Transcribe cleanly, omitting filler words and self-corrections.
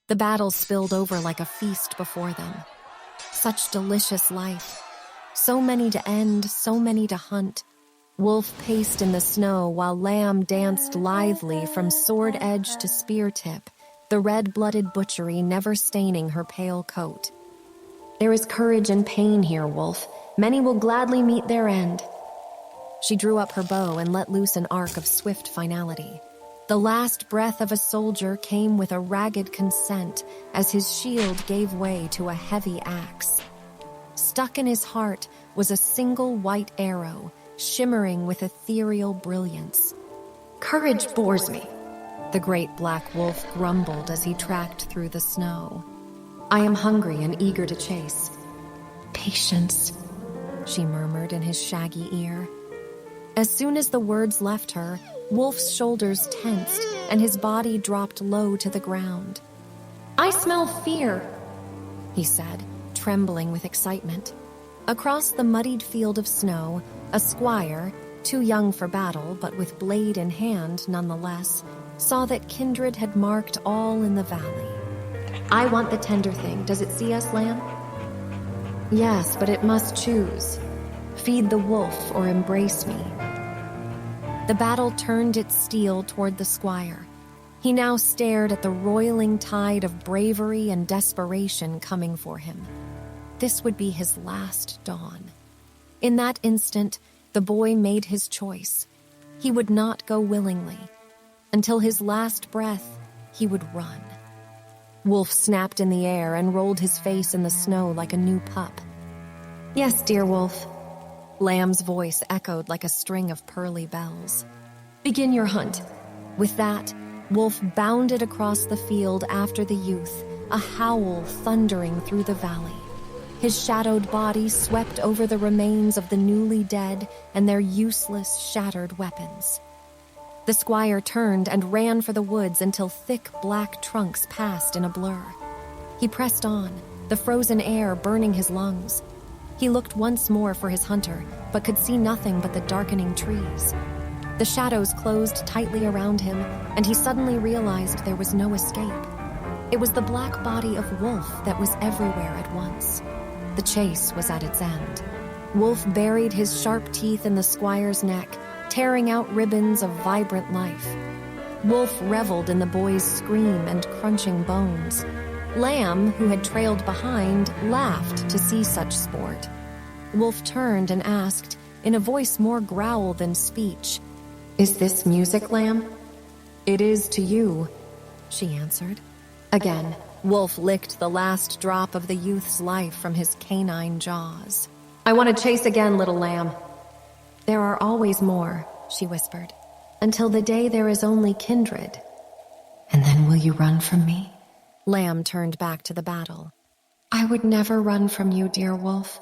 The battle spilled over like a feast before them. Such delicious life. So many to end, so many to hunt. Wolf paced in the snow while Lamb danced lithely from sword edge to spear tip, the red-blooded butchery never staining her pale coat. There is courage and pain here, Wolf. Many will gladly meet their end. She drew up her bow and let loose an arc of swift finality. The last breath of a soldier came with a ragged consent as his shield gave way to a heavy axe. Stuck in his heart was a single white arrow, shimmering with ethereal brilliance. "Courage bores me," the great black wolf grumbled as he tracked through the snow. "I am hungry and eager to chase." "Patience," she murmured in his shaggy ear. As soon as the words left her, Wolf's shoulders tensed and his body dropped low to the ground. "I smell fear," he said, trembling with excitement. Across the muddied field of snow, a squire, too young for battle but with blade in hand nonetheless, saw that Kindred had marked all in the valley. "I want the tender thing. Does it see us, Lamb?" "Yes, but it must choose. Feed the wolf or embrace me." The battle turned its steel toward the squire. He now stared at the roiling tide of bravery and desperation coming for him. This would be his last dawn. In that instant, the boy made his choice. He would not go willingly. Until his last breath, he would run. Wolf snapped in the air and rolled his face in the snow like a new pup. "Yes, dear Wolf." Lamb's voice echoed like a string of pearly bells. "Begin your hunt." With that, Wolf bounded across the field after the youth, a howl thundering through the valley. His shadowed body swept over the remains of the newly dead and their useless, shattered weapons. The squire turned and ran for the woods until thick black trunks passed in a blur. He pressed on, the frozen air burning his lungs. He looked once more for his hunter, but could see nothing but the darkening trees. The shadows closed tightly around him, and he suddenly realized there was no escape. It was the black body of Wolf that was everywhere at once. The chase was at its end. Wolf buried his sharp teeth in the squire's neck, tearing out ribbons of vibrant life. Wolf reveled in the boy's scream and crunching bones. Lamb, who had trailed behind, laughed to see such sport. Wolf turned and asked, in a voice more growl than speech, "Is this music, Lamb?" "It is to you," she answered. Again, Wolf licked the last drop of the youth's life from his canine jaws. "I want to chase again, little lamb." "There are always more," she whispered, "until the day there is only Kindred." "And then will you run from me?" Lamb turned back to the battle. "I would never run from you, dear Wolf.